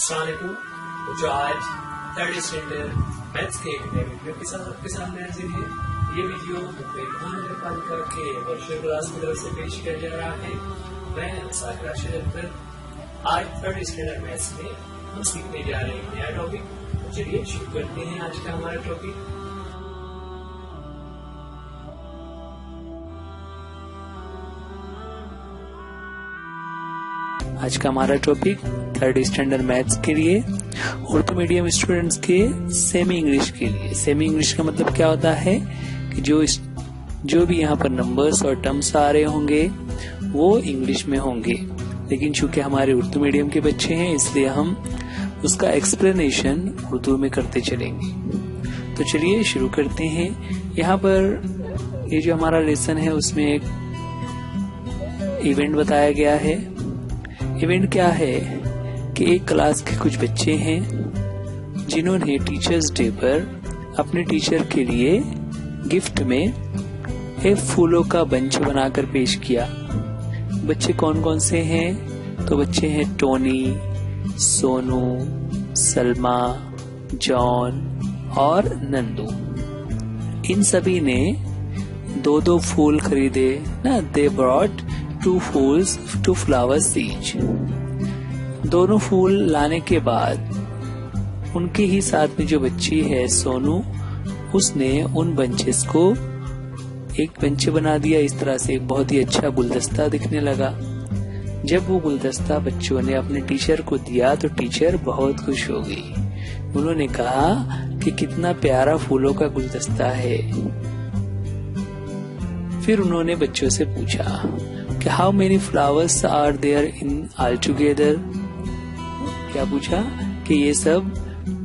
अस्सलाम वालेकुम। जो आज थर्ड स्टैंडर्ड मैथ्स के एक नए वीडियो के साथ आपके सामने हाजिर है। ये वीडियो मुंबई महानगर पालिका के वर्चुअल क्लास की तरफ से पेश किया जा रहा है। मैं साकिर राशिद अख्तर। आज थर्ड स्टैंडर्ड मैथ्स में हम सीखने जा रहे हैं नया टॉपिक। तो चलिए शुरू करते हैं आज का हमारा टॉपिक। आज का हमारा टॉपिक थर्ड स्टैंडर्ड मैथ्स के लिए उर्दू मीडियम स्टूडेंट्स के सेमी इंग्लिश के लिए। सेमी इंग्लिश का मतलब क्या होता है कि जो भी यहाँ पर नंबर्स और टर्म्स आ रहे होंगे वो इंग्लिश में होंगे, लेकिन चूंकि हमारे उर्दू मीडियम के बच्चे हैं इसलिए हम उसका एक्सप्लेनेशन उर्दू में करते चलेंगे। तो चलिए शुरू करते हैं। यहाँ पर ये जो हमारा लेसन है उसमें एक इवेंट बताया गया है। इवेंट क्या है कि एक क्लास के कुछ बच्चे हैं जिन्होंने टीचर्स डे पर अपने टीचर के लिए गिफ्ट में एक फूलों का बंच बनाकर पेश किया। बच्चे कौन कौन से हैं? तो बच्चे हैं टोनी, सोनू, सलमा, जॉन और नंदू। इन सभी ने दो दो फूल खरीदे ना। They brought 2 flowers each। दोनों फूल लाने के बाद उनके ही साथ में जो बच्ची है सोनू, उसने उन बंचेस को एक बंच बना दिया। इस तरह से एक बहुत ही अच्छा गुलदस्ता दिखने लगा। जब वो गुलदस्ता बच्चों ने अपने टीचर को दिया तो टीचर बहुत खुश हो गई। उन्होंने कहा कि कितना प्यारा फूलों का गुलदस्ता है। फिर उन्होंने बच्चों से पूछा कि how many flowers are there in all together. क्या पूछा कि ये सब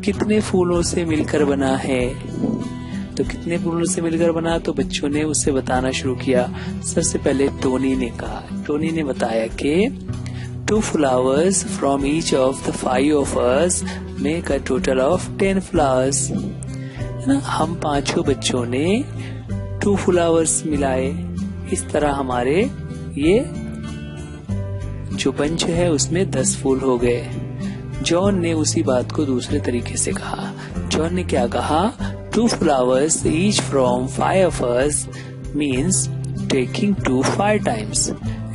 कितने फूलों से मिलकर बना है। तो कितने फूलों से मिलकर बना, तो बच्चों ने उससे बताना शुरू किया। सबसे पहले टोनी ने कहा। टोनी ने बताया कि 2 flowers from each of the 5 of us make a total of 10 flowers। है ना, हम पांचों बच्चों ने 2 flowers मिलाए। इस तरह हमारे ये जो बंच है उसमें 10 फूल हो गए। जॉन ने उसी बात को दूसरे तरीके से कहा। जॉन ने क्या कहा? 2 flowers each from 5 of us means taking 2 5 times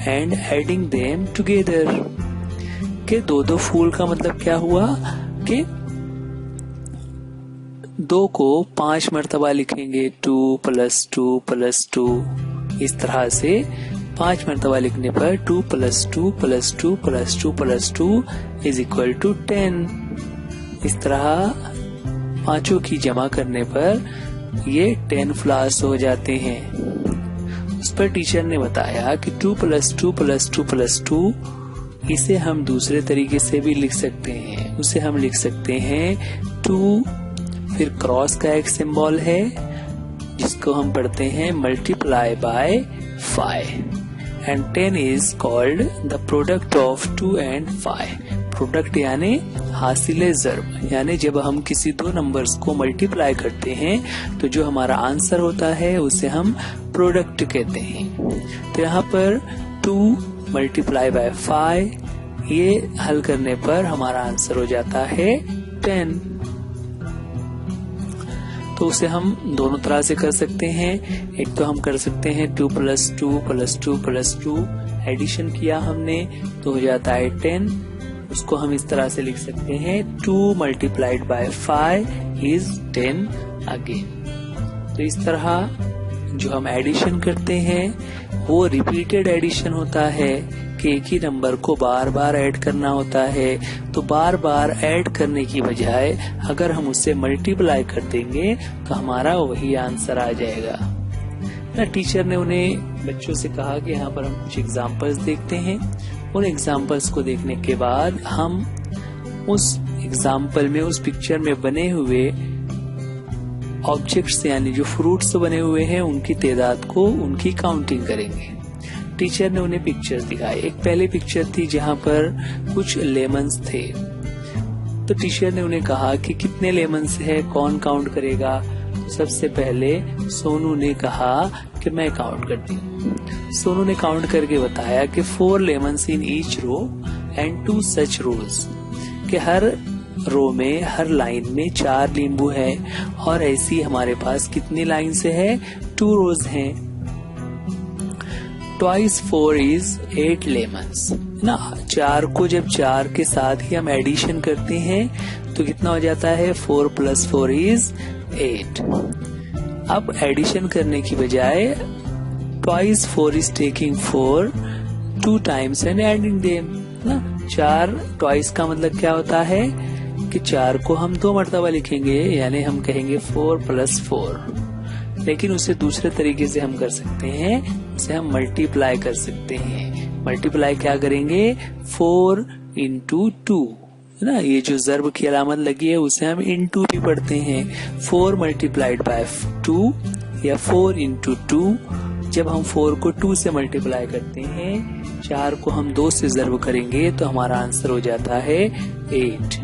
and adding them together। के दो फूल का मतलब क्या हुआ कि 2 को 5 मर्तबा लिखेंगे। 2 + 2 + 2। इस तरह से 5 मर्तबा लिखने पर 2 + 2 + 2 + 2 + 2 = 10। इस तरह पांचों की जमा करने पर ये 10 फ्लावर्स हो जाते हैं। उस पर टीचर ने बताया कि 2 + 2 + 2 + 2 इसे हम दूसरे तरीके से भी लिख सकते हैं। उसे हम लिख सकते हैं 2, फिर क्रॉस का एक सिंबल है जिसको हम पढ़ते हैं multiply by 5 and 10 is called the product of 2 and 5। Product यानी हासिले ज़र्ब, यानी जब हम किसी दो नंबर्स को मल्टीप्लाई करते हैं तो जो हमारा आंसर होता है उसे हम प्रोडक्ट कहते हैं। तो यहाँ पर 2 × 5 ये हल करने पर हमारा आंसर हो जाता है 10। तो उसे हम दोनों तरह से कर सकते हैं। एक तो हम कर सकते हैं 2 + 2 + 2 + 2 एडिशन किया हमने तो हो जाता है 10। उसको हम इस तरह से लिख सकते हैं 2 × 5 is 10 अगेन। तो इस तरह जो हम एडिशन करते हैं वो रिपीटेड एडिशन होता है कि एक ही नंबर को बार बार ऐड करना होता है। तो बार बार ऐड करने की बजाय अगर हम उससे मल्टीप्लाई कर देंगे तो हमारा वही आंसर आ जाएगा ना। टीचर ने उन्हें बच्चों से कहा कि यहाँ पर हम कुछ एग्जाम्पल्स देखते हैं। उन एग्जाम्पल्स को देखने के बाद हम उस एग्जाम्पल में, उस पिक्चर में बने हुए ऑब्जेक्ट्स यानी जो फ्रूट्स बने हुए हैं उनकी तादाद को, उनकी काउंटिंग करेंगे। टीचर ने उन्हें पिक्चर दिखाई। एक पहले पिक्चर थी जहाँ पर कुछ लेमन्स थे। तो टीचर ने उन्हें कहा कि कितने लेमन्स है, कौन काउंट करेगा। तो सबसे पहले सोनू ने कहा कि मैं काउंट करती हूँ। सोनू ने काउंट करके बताया कि 4 lemons in each row and 2 such rows। कि हर रो में, हर लाइन में 4 नींबू है और ऐसी हमारे पास कितनी लाइन से है, 2 रोज हैं। Twice 4 is 8 lemons ना। 4 को जब 4 के साथ ही हम एडिशन करते हैं तो कितना हो जाता है, 4 + 4 is 8। अब एडिशन करने की बजाय twice 4 is taking 4 2 times and adding them ना। 4 twice का मतलब क्या होता है कि 4 को हम 2 मर्तबा लिखेंगे, यानी हम कहेंगे 4 + 4। लेकिन उसे दूसरे तरीके से हम कर सकते हैं, उसे हम मल्टीप्लाई कर सकते हैं। मल्टीप्लाई क्या करेंगे, 4 × 2 है ना। ये जो ज़र्ब की अलामत लगी है उसे हम इनटू भी पढ़ते हैं। 4 × 2 या 4 × 2। जब हम 4 को 2 से मल्टीप्लाई करते हैं, 4 को हम 2 से ज़र्ब करेंगे तो हमारा आंसर हो जाता है 8।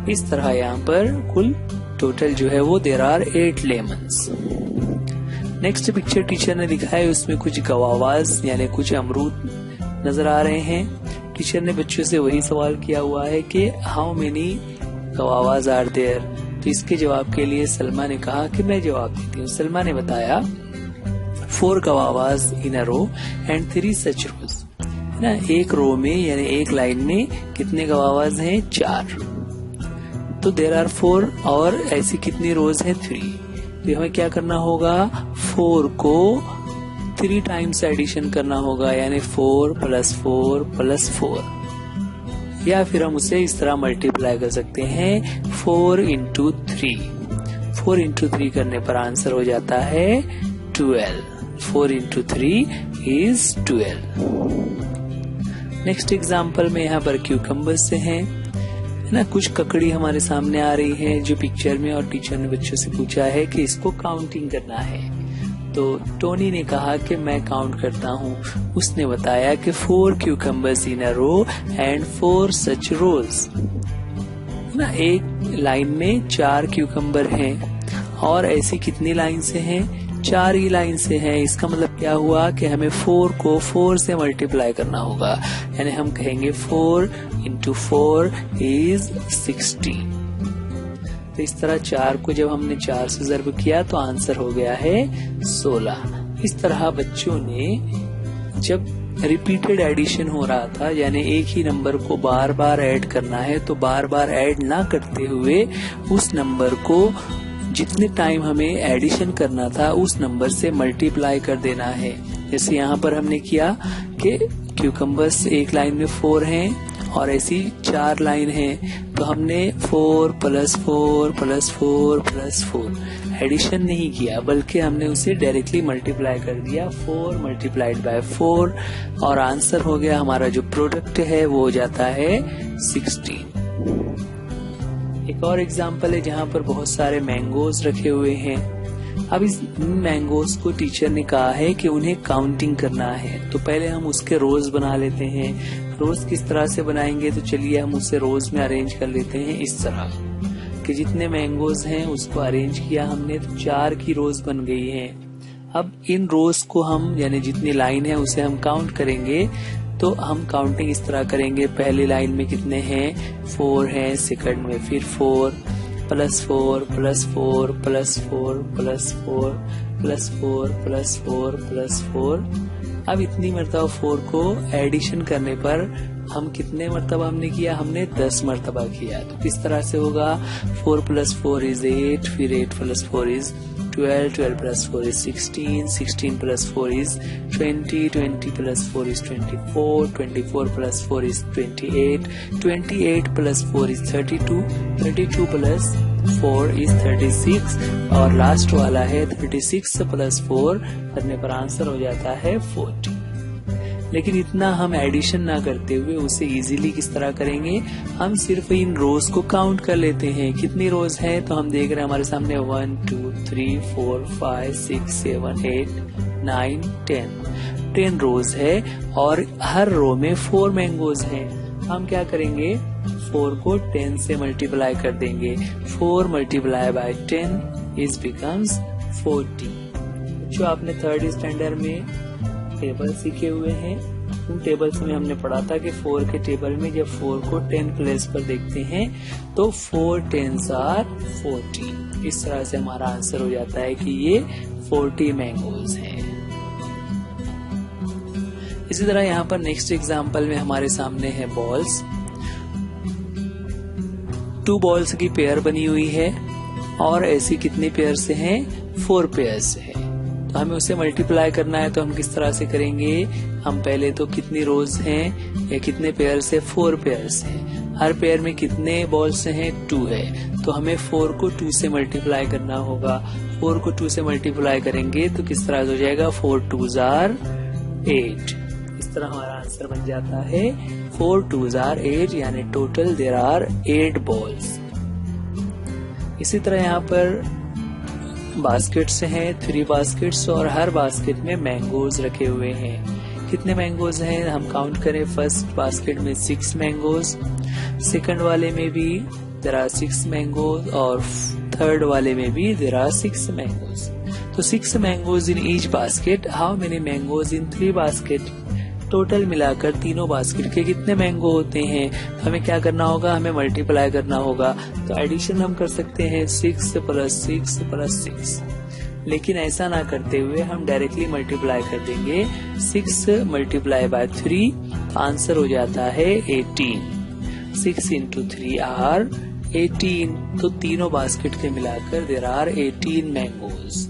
इस तरह यहाँ पर कुल टोटल जो है वो there are 8 lemons. Next picture teacher ने दिखाया है, उसमें कुछ गवावाज यानी कुछ अमरूद नजर आ रहे हैं। टीचर ने बच्चों से वही सवाल किया हुआ है कि हाउ मेनी गवावाज आर देयर। तो इसके जवाब के लिए सलमा ने कहा कि मैं जवाब देती हूँ। सलमा ने बताया 4 गवावाज इन अ रो एंड 3 सच रोज ना। एक रो में यानी एक लाइन में कितने गवावाज हैं, 4। तो देयर आर 4 और ऐसी कितनी रोज हैं, 3। तो हमें क्या करना होगा, 4 को 3 टाइम्स एडिशन करना होगा, यानी 4 + 4 + 4। या फिर हम उसे इस तरह मल्टीप्लाई कर सकते हैं 4 × 3। 4 × 3 करने पर आंसर हो जाता है 12। 4 × 3 is 12। नेक्स्ट एग्जाम्पल में यहाँ पर क्यूकम्बर से है ना। कुछ ककड़ी हमारे सामने आ रही है जो पिक्चर में, और टीचर ने बच्चों से पूछा है कि इसको काउंटिंग करना है। तो टोनी ने कहा कि मैं काउंट करता हूँ। उसने बताया कि 4 cucumbers in a row and 4 such rows ना। एक लाइन में 4 क्यूकम्बर हैं और ऐसी कितनी लाइन से हैं, 4 ही लाइन से हैं। इसका मतलब क्या हुआ कि हमें 4 को 4 से मल्टीप्लाई करना होगा, यानी हम कहेंगे 4 × 4 is 16। तो इस तरह 4 को जब हमने 4 से ज़र्ब किया तो आंसर हो गया है 16। इस तरह बच्चों ने जब रिपीटेड एडिशन हो रहा था, यानी एक ही नंबर को बार बार ऐड करना है, तो बार बार ऐड ना करते हुए उस नंबर को जितने टाइम हमें एडिशन करना था उस नंबर से मल्टीप्लाई कर देना है। जैसे यहाँ पर हमने किया कि क्यूकम्बर्स एक लाइन में 4 हैं और ऐसी 4 लाइन है, तो हमने 4 + 4 + 4 + 4 एडिशन नहीं किया, बल्कि हमने उसे डायरेक्टली मल्टीप्लाई कर दिया 4 × 4 और आंसर हो गया हमारा जो प्रोडक्ट है वो हो जाता है 16। एक और एग्जाम्पल है जहाँ पर बहुत सारे मैंगोज रखे हुए हैं। अब इस मैंगोज को टीचर ने कहा है कि उन्हें काउंटिंग करना है, तो पहले हम उसके रोज बना लेते हैं। रोज किस तरह से बनाएंगे, तो चलिए हम उसे रोज में अरेंज कर लेते हैं इस तरह कि जितने मैंगोज हैं उसको अरेंज किया हमने, तो 4 की रोज बन गई हैं। अब इन रोज को हम यानी जितनी लाइन है उसे हम काउंट करेंगे, तो हम काउंटिंग इस तरह करेंगे। पहली लाइन में कितने हैं, 4 हैं, सेकंड में फिर 4 + 4 + 4 + 4 + 4 + 4 + 4 + 4। अब इतनी मरतबा 4 को एडिशन करने पर हम कितने मरतबा हमने किया, हमने 10 मरतबा किया। तो किस तरह से होगा, 4 + 4 is 8, फिर 8 + 4 is 12, 12 + 4 is 16, 16 + 4 is 20, 20 + 4 is 24, 24 + 4 is 28, 28 + 4 is 32, 32 + 4 is 36 और लास्ट वाला है 36 + 4 करने पर आंसर हो जाता है 40। लेकिन इतना हम एडिशन ना करते हुए उसे इजीली किस तरह करेंगे, हम सिर्फ इन रोज को काउंट कर लेते हैं। कितनी रोज हैं, तो हम देख रहे हैं हमारे सामने 1 2 3 4 5 6 7 8 9 10 रोज है और हर रो में 4 मैंगोज हैं। हम क्या करेंगे, 4 को 10 से मल्टीप्लाई कर देंगे। 4 × 10 is becomes 40। जो आपने 3rd स्टैंडर्ड में टेबल सीखे हुए हैं उन टेबल्स में हमने पढ़ा था कि 4 के टेबल में जब 4 को 10 प्लेस पर देखते हैं तो 4 10s are 40। इस तरह से हमारा आंसर हो जाता है कि ये 40 मैंगोज हैं। इसी तरह यहाँ पर नेक्स्ट एग्जाम्पल में हमारे सामने है बॉल्स। 2 बॉल्स की पेयर बनी हुई है और ऐसी कितने पेयर से हैं? 4 पेयर से है। तो हमें उसे मल्टीप्लाई करना है, तो हम किस तरह से करेंगे? हम पहले तो कितनी रोज हैं या कितने पेयर से? 4 पेयर से। हर पेयर में कितने बॉल्स हैं? 2 है। तो हमें 4 को 2 से मल्टीप्लाई करना होगा। 4 को 2 से मल्टीप्लाई करेंगे तो किस तरह से हो जाएगा? 4 2s are 8। इस तरह हमारा आंसर बन जाता है 4 2s are 8, यानी टोटल देयर आर 8 बॉल्स। इसी तरह यहाँ पर बास्केट्स हैं, 3 बास्केट्स, और हर बास्केट में मैंगोज रखे हुए हैं। कितने मैंगोज हैं? हम काउंट करें। फर्स्ट बास्केट में 6 मैंगोज, सेकंड वाले में भी देयर आर 6 मैंगोज, और थर्ड वाले में भी देयर आर 6 मैंगोज। तो 6 mangoes in each basket. How many mangoes in 3 basket? Total मिलाकर तीनों बास्केट के कितने मैंगो होते हैं? हमें क्या करना होगा? हमें मल्टीप्लाई करना होगा। तो एडिशन हम कर सकते हैं 6 + 6 + 6, लेकिन ऐसा ना करते हुए हम डायरेक्टली मल्टीप्लाई कर देंगे। 6 × 3 आंसर हो जाता है 18। 6 × 3 are 18। तो तीनों बास्केट के मिलाकर देयर आर 18 मैंगोज।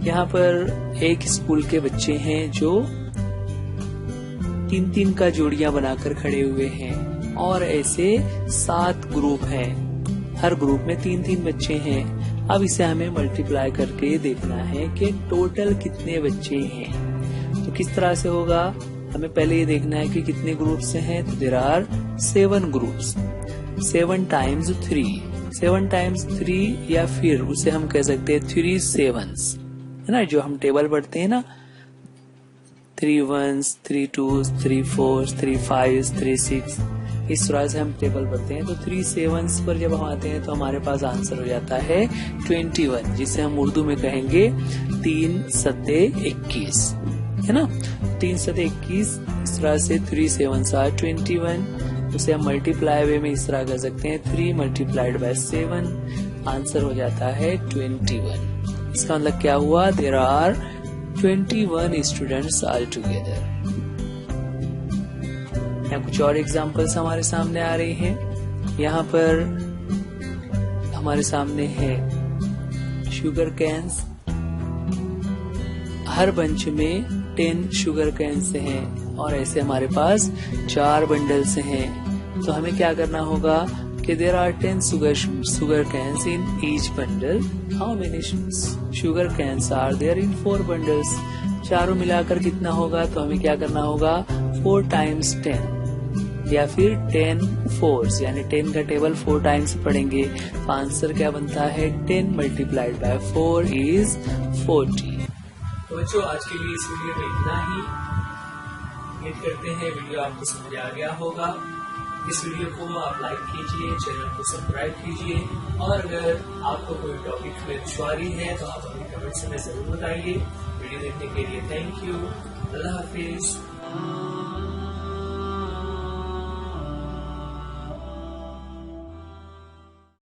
यहाँ पर एक स्कूल के बच्चे हैं जो 3-3 का जोड़ियां बनाकर खड़े हुए हैं, और ऐसे 7 ग्रुप हैं। हर ग्रुप में 3-3 बच्चे हैं। अब इसे हमें मल्टीप्लाई करके देखना है कि टोटल कितने बच्चे हैं। तो किस तरह से होगा? हमें पहले ये देखना है कि कितने ग्रुप से हैं। तो देयर आर 7 ग्रुप्स। 7 × 3, 7 × 3, या फिर उसे हम कह सकते हैं 3 7s, है ना, जो हम टेबल पढ़ते हैं ना, 3 1s, 3 2s, 3 4s, 3 5s, 3 6, इस तरह से हम टेबल पढ़ते हैं। तो 3 7s पर जब हम आते हैं तो हमारे पास आंसर हो जाता है 21, जिसे हम उर्दू में कहेंगे 3 सत्ते 21, है ना। 3 सत्ते 21, इस तरह से 3 7s are 21। उसे हम मल्टीप्लाई वे में इस तरह कर सकते हैं 3 × 7, आंसर हो जाता है 21। इसका मतलब क्या हुआ? There are 21 students all together. यहाँ कुछ और एग्जांपल्स हमारे सामने आ रही हैं। यहाँ पर हमारे सामने है शुगर कैन्स। हर बंच में 10 शुगर कैन्स हैं, और ऐसे हमारे पास 4 बंडल्स हैं। तो हमें क्या करना होगा कि there are 10 sugar cans in each bundle. How many sugar cans are there in 4 bundles? चारों मिलाकर कितना होगा? तो हमें क्या करना होगा? 4 × 10, या फिर 10 4s, यानी 10 का टेबल 4 टाइम्स पढ़ेंगे। तो आंसर क्या बनता है? 10 × 4 is 40। तो बच्चों, आज के लिए इस वीडियो में इतना ही। उम्मीद करते हैं वीडियो आपको समझ आ गया होगा। इस वीडियो को आप लाइक कीजिए, चैनल को सब्सक्राइब कीजिए, और अगर आपको कोई टॉपिक में दुश्वारी है तो आप अपने कमेंट्स में जरूर बताइए। वीडियो देखने के लिए थैंक यू। Allah Hafiz.